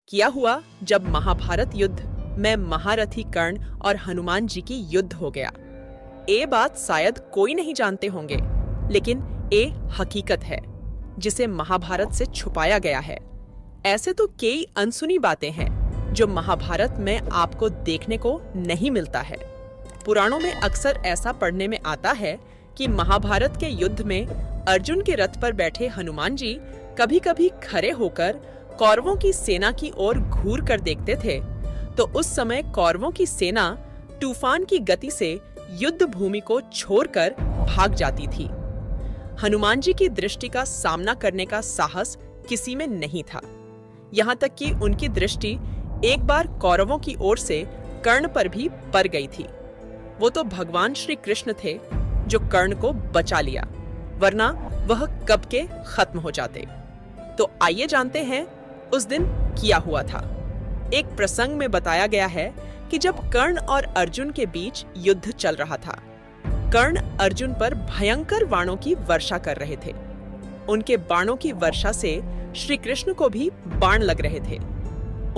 किया हुआ जब महाभारत युद्ध में महारथी कर्ण और हनुमान जी की युद्ध हो गया। ये बात शायद कोई नहीं जानते होंगे, लेकिन ये हकीकत है जिसे महाभारत से छुपाया गया है। ऐसे तो कई अनसुनी बातें हैं जो महाभारत में आपको देखने को नहीं मिलता है। पुराणों में अक्सर ऐसा पढ़ने में आता है कि महाभारत के युद्ध में अर्जुन के रथ पर बैठे हनुमान जी कभी-कभी खड़े होकर कौरवों की सेना की ओर घूर कर देखते थे, तो उस समय कौरवों की सेना तूफान की गति से युद्ध भूमि को छोड़कर भाग जाती थी। हनुमान जी की दृष्टि का सामना करने का साहस किसी में नहीं था। यहाँ तक कि उनकी दृष्टि एक बार कौरवों की ओर से कर्ण पर भी पड़ गई थी। वो तो भगवान श्री कृष्ण थे जो कर्ण को बचा लिया, वरना वह कब के खत्म हो जाते। तो आइए जानते हैं उस दिन किया हुआ था। एक प्रसंग में बताया गया है कि जब कर्ण और अर्जुन के बीच युद्ध चल रहा था, कर्ण अर्जुन पर भयंकर बाणों की वर्षा कर रहे थे। उनके बाणों की वर्षा से श्री कृष्ण को भी बाण लग रहे थे।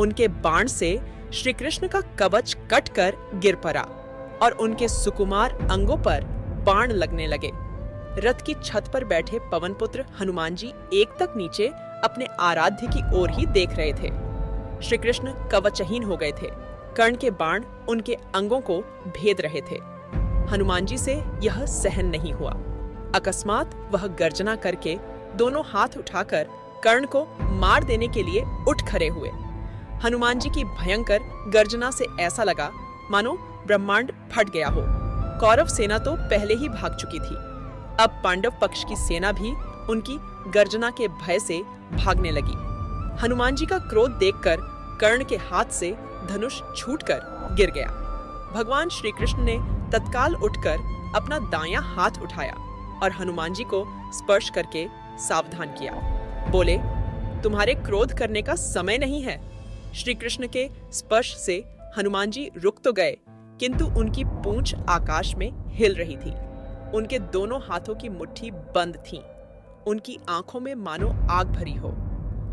उनके बाण से श्री कृष्ण का कवच कटकर गिर पड़ा और उनके सुकुमार अंगों पर बाण लगने लगे। रथ की छत पर बैठे पवनपुत्र हनुमान जी एक तक नीचे अपने आराध्य की ओर ही देख रहे थे। श्री कृष्ण कवचहीन हो गए थे। कर्ण के बाण उनके अंगों को भेद रहे थे। हनुमान जी से यह सहन नहीं हुआ। अकस्मात वह गर्जना करके दोनों हाथ उठाकर कर्ण को मार देने के लिए उठ खड़े हुए। हनुमान जी की भयंकर गर्जना से ऐसा लगा मानो ब्रह्मांड फट गया हो। कौरव सेना तो पहले ही भाग चुकी थी। अब पांडव पक्ष की सेना भी उनकी गर्जना के भय से भागने लगी। हनुमान जी का क्रोध देखकर कर्ण के हाथ से धनुष छूटकर गिर गया। भगवान श्री कृष्ण ने तत्काल उठकर अपना दायां हाथ उठाया और हनुमान जी को स्पर्श करके सावधान किया। बोले, तुम्हारे क्रोध करने का समय नहीं है। श्री कृष्ण के स्पर्श से हनुमान जी रुक तो गए, किंतु उनकी पूंछ आकाश में हिल रही थी। उनके दोनों हाथों की मुट्ठी बंद थी। उनकी आंखों में मानो आग भरी हो।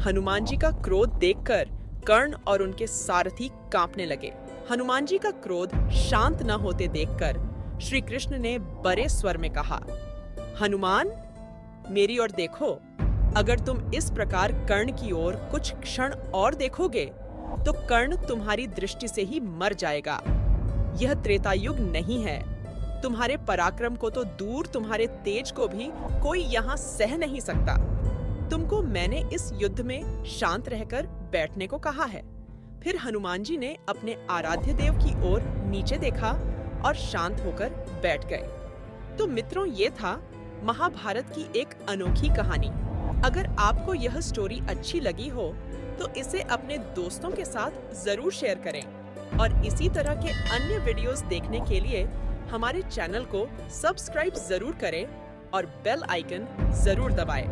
हनुमान जी का क्रोध देखकर कर्ण और उनके सारथी कांपने लगे। हनुमान जी का क्रोध शांत न होते देखकर श्री कृष्ण ने बड़े स्वर में कहा, हनुमान, मेरी ओर देखो। अगर तुम इस प्रकार कर्ण की ओर कुछ क्षण और देखोगे तो कर्ण तुम्हारी दृष्टि से ही मर जाएगा। यह त्रेता युग नहीं है। तुम्हारे पराक्रम को तो दूर, तुम्हारे तेज को भी कोई यहाँ सह नहीं सकता। तुमको मैंने इस युद्ध में शांत रहकर बैठने को कहा है। फिर हनुमान जी ने अपने आराध्य देव की ओर नीचे देखा और शांत होकर बैठ गए। तो मित्रों, ये था महाभारत की एक अनोखी कहानी। अगर आपको यह स्टोरी अच्छी लगी हो तो इसे अपने दोस्तों के साथ जरूर शेयर करें और इसी तरह के अन्य वीडियोस देखने के लिए हमारे चैनल को सब्सक्राइब जरूर करें और बेल आइकन जरूर दबाएं।